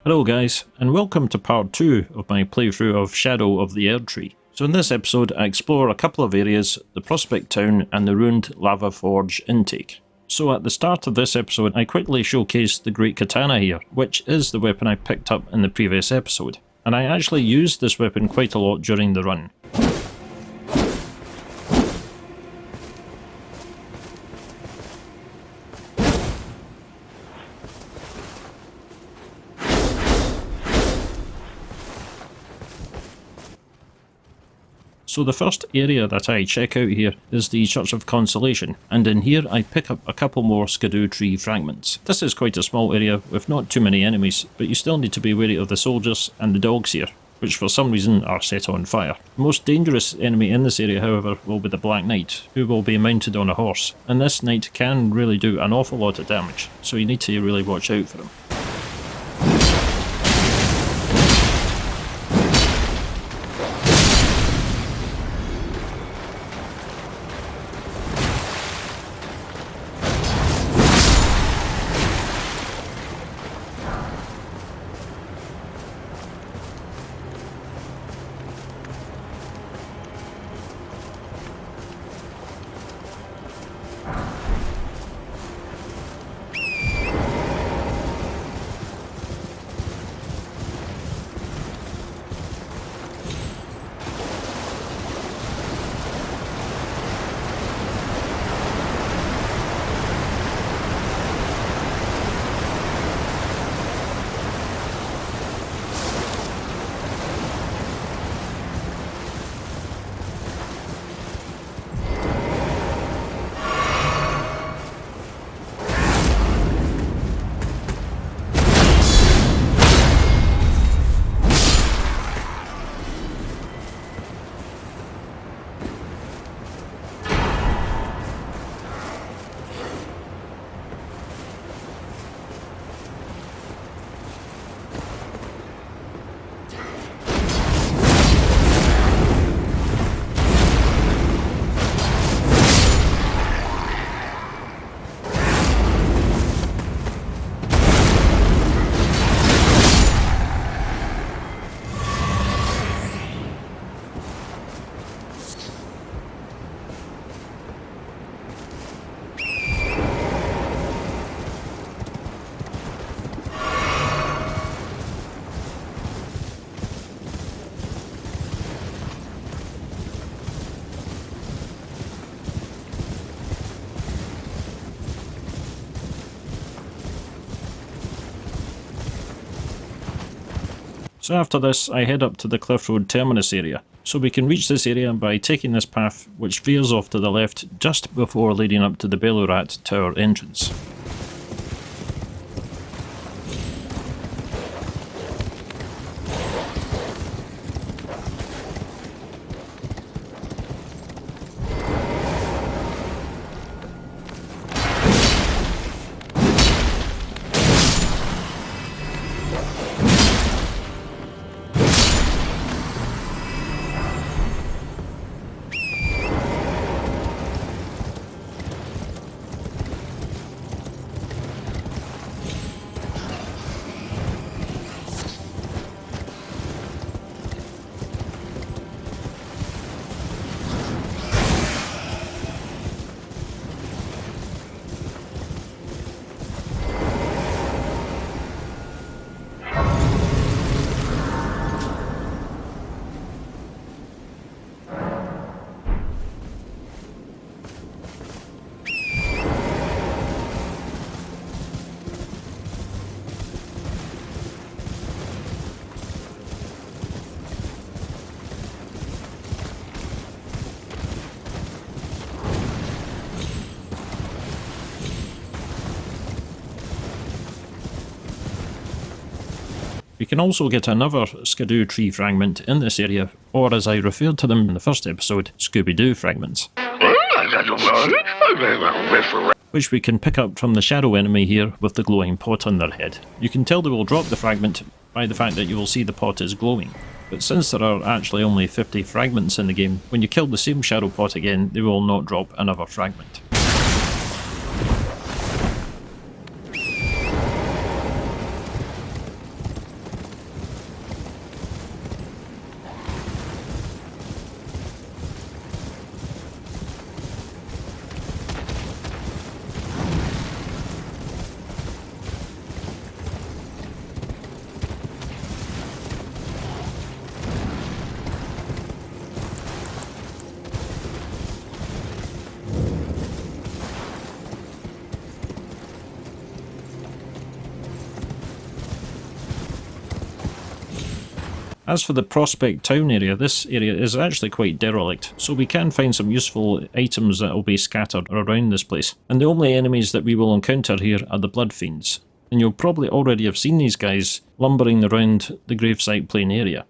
Hello guys, and welcome to part 2 of my playthrough of Shadow of the Erdtree. So in this episode I explore a couple of areas, the Prospect Town and the ruined Lava Forge intake. So at the start of this episode I quickly showcased the Great Katana here, which is the weapon I picked up in the previous episode. And I actually used this weapon quite a lot during the run. So the first area that I check out here is the Church of Consolation, and in here I pick up a couple more Erdtree fragments. This is quite a small area with not too many enemies, but you still need to be wary of the soldiers and the dogs here, which for some reason are set on fire. The most dangerous enemy in this area, however, will be the Black Knight, who will be mounted on a horse, and this knight can really do an awful lot of damage, so you need to really watch out for him. So after this, I head up to the Cliffroad Terminus area. So we can reach this area by taking this path, which veers off to the left just before leading up to the Belurat Tower entrance. We can also get another Erdtree fragment in this area, or as I referred to them in the first episode, Scooby-Doo fragments, which we can pick up from the shadow enemy here with the glowing pot on their head. You can tell they will drop the fragment by the fact that you will see the pot is glowing. But since there are actually only 50 fragments in the game, when you kill the same shadow pot again, they will not drop another fragment. As for the Prospect Town area, this area is actually quite derelict, so we can find some useful items that will be scattered around this place. And the only enemies that we will encounter here are the Blood Fiends. And you'll probably already have seen these guys lumbering around the Gravesite Plain area.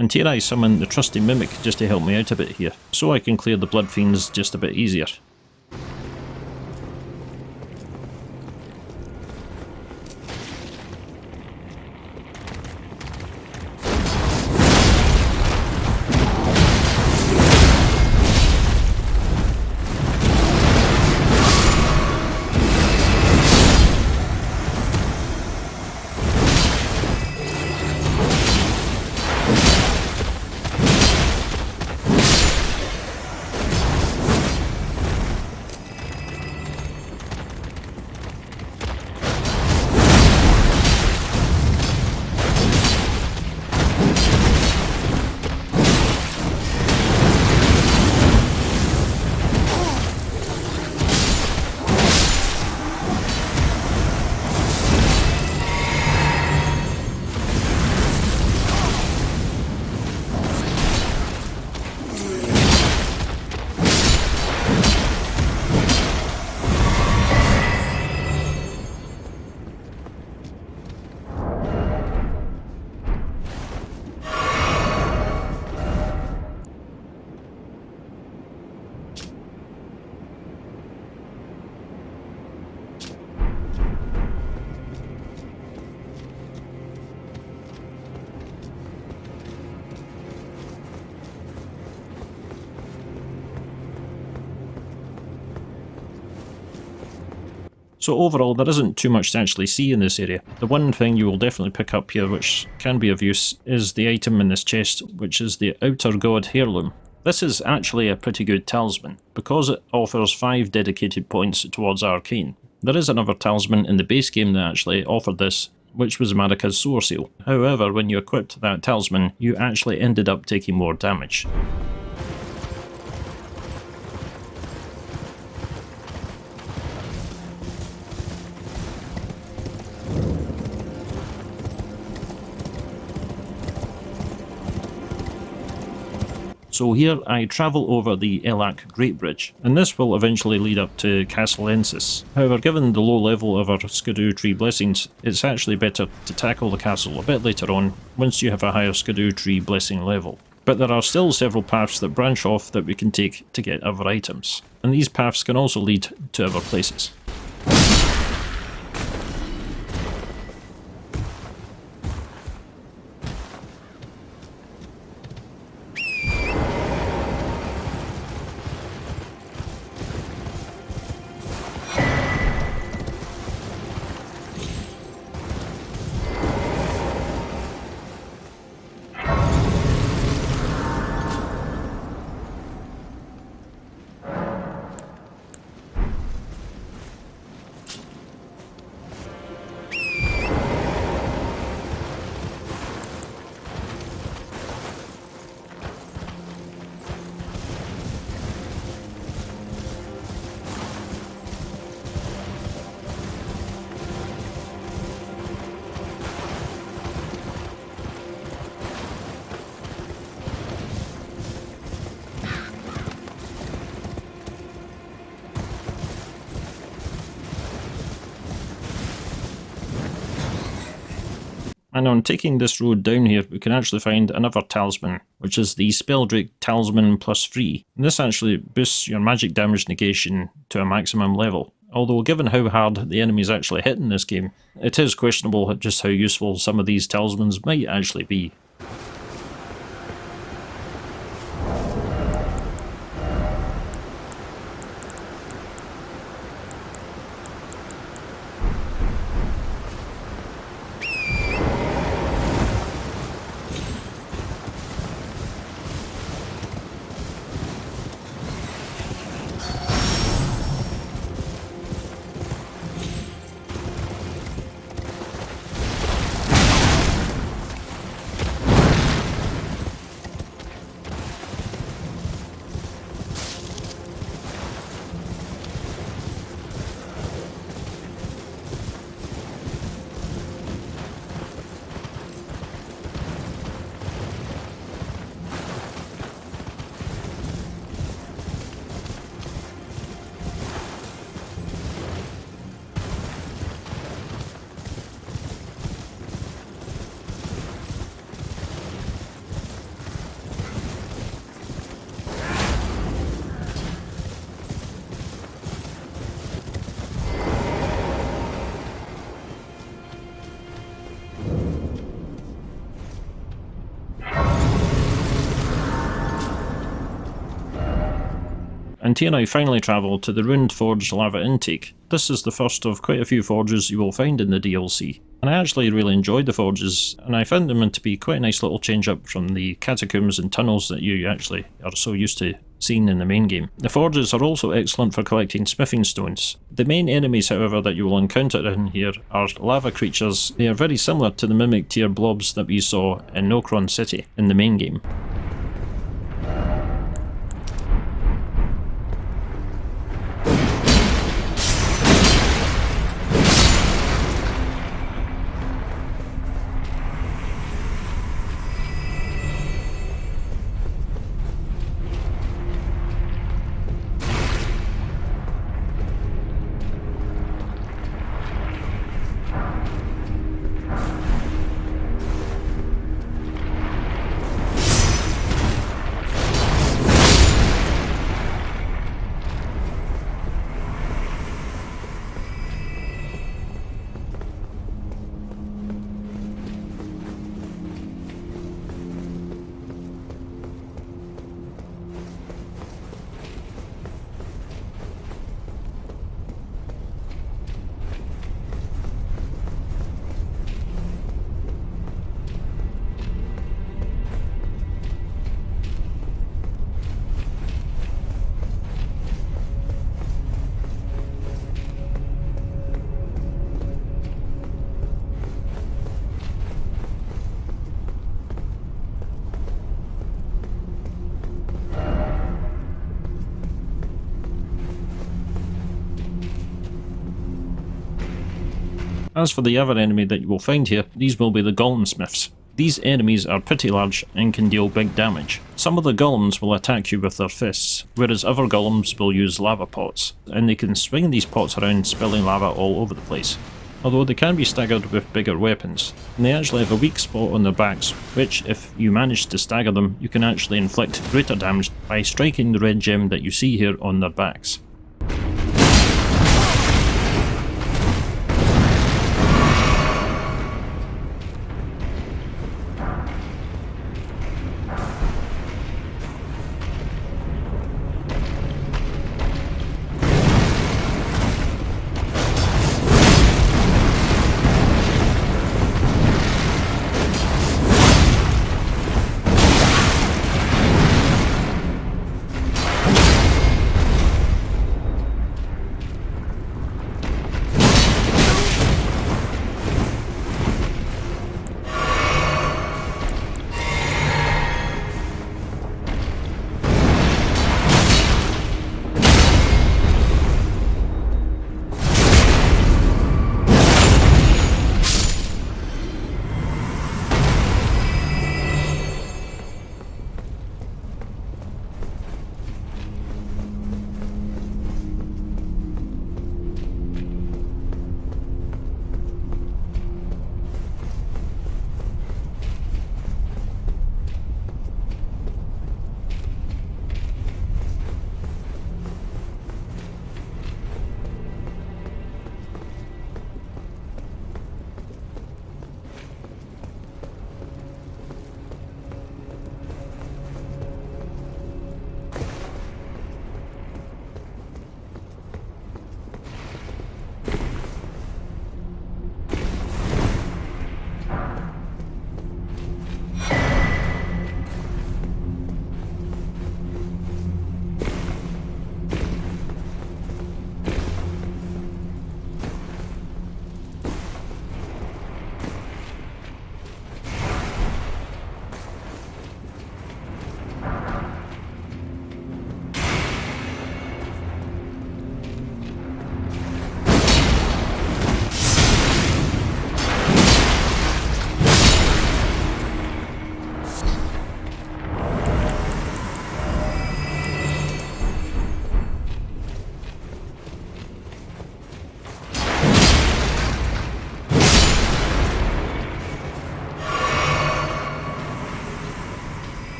And here I summon the trusty Mimic just to help me out a bit here, so I can clear the Blood Fiends just a bit easier. So overall, there isn't too much to actually see in this area. The one thing you will definitely pick up here which can be of use is the item in this chest, which is the Outer God Heirloom. This is actually a pretty good talisman, because it offers 5 dedicated points towards Arcane. There is another talisman in the base game that actually offered this, which was Marika's Sword Seal. However, when you equipped that talisman, you actually ended up taking more damage. So here I travel over the Ellac Greatbridge, and this will eventually lead up to Castle Ensis. However, given the low level of our Skidoo Tree blessings, it's actually better to tackle the castle a bit later on, once you have a higher Skidoo Tree blessing level. But there are still several paths that branch off that we can take to get other items, and these paths can also lead to other places. And on taking this road down here, we can actually find another talisman, which is the Spelldrake Talisman +3. And this actually boosts your magic damage negation to a maximum level. Although given how hard the enemies actually hit in this game, it is questionable just how useful some of these talismans might actually be. And here I finally travel to the Ruined Forge lava intake. This is the first of quite a few forges you will find in the DLC. And I actually really enjoyed the forges, and I found them to be quite a nice little change up from the catacombs and tunnels that you actually are so used to seeing in the main game. The forges are also excellent for collecting smithing stones. The main enemies, however, that you will encounter in here are lava creatures. They are very similar to the mimic tier blobs that we saw in Nokron City in the main game. As for the other enemy that you will find here, these will be the Golem Smiths. These enemies are pretty large and can deal big damage. Some of the golems will attack you with their fists, whereas other golems will use lava pots, and they can swing these pots around, spilling lava all over the place. Although they can be staggered with bigger weapons, and they actually have a weak spot on their backs, which, if you manage to stagger them, you can actually inflict greater damage by striking the red gem that you see here on their backs.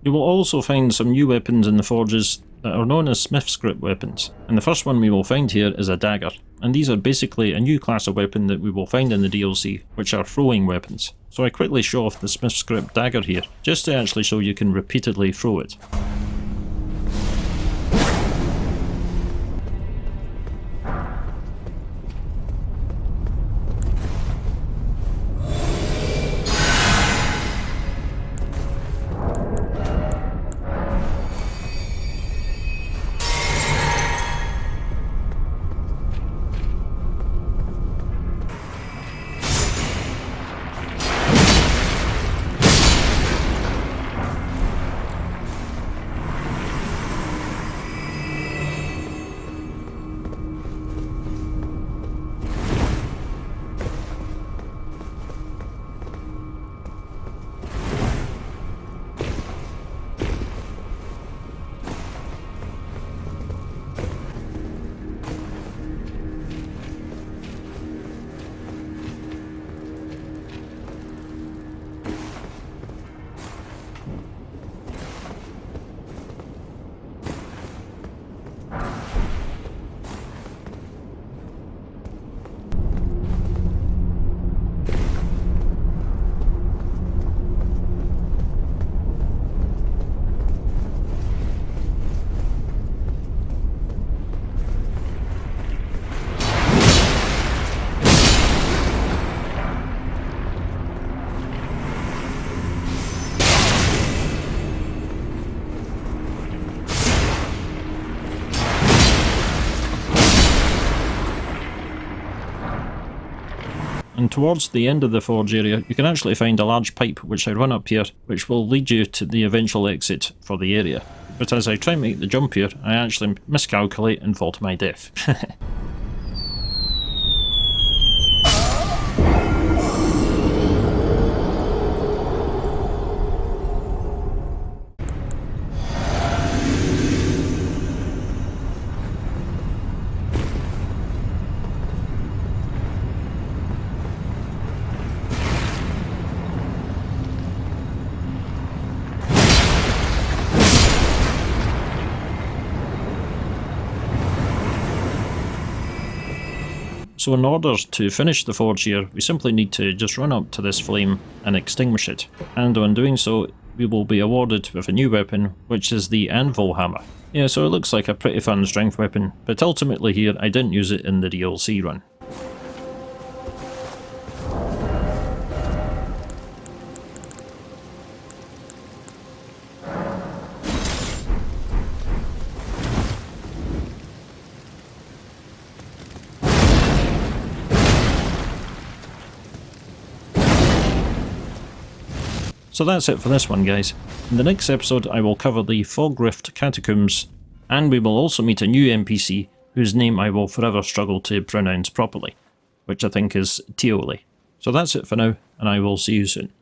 We will also find some new weapons in the forges that are known as Smith's Grip weapons, and the first one we will find here is a dagger, and these are basically a new class of weapon that we will find in the DLC, which are throwing weapons. So I quickly show off the Smith's Grip dagger here, just to actually show you can repeatedly throw it. And towards the end of the forge area, you can actually find a large pipe which I run up here, which will lead you to the eventual exit for the area. But as I try and make the jump here, I actually miscalculate and fall to my death. So in order to finish the forge here, we simply need to just run up to this flame and extinguish it. And on doing so, we will be awarded with a new weapon, which is the Anvil Hammer. Yeah, so it looks like a pretty fun strength weapon, but ultimately here I didn't use it in the DLC run. So that's it for this one, guys. In the next episode I will cover the Fog Rift Catacombs, and we will also meet a new NPC whose name I will forever struggle to pronounce properly, which I think is Tioli. So that's it for now, and I will see you soon.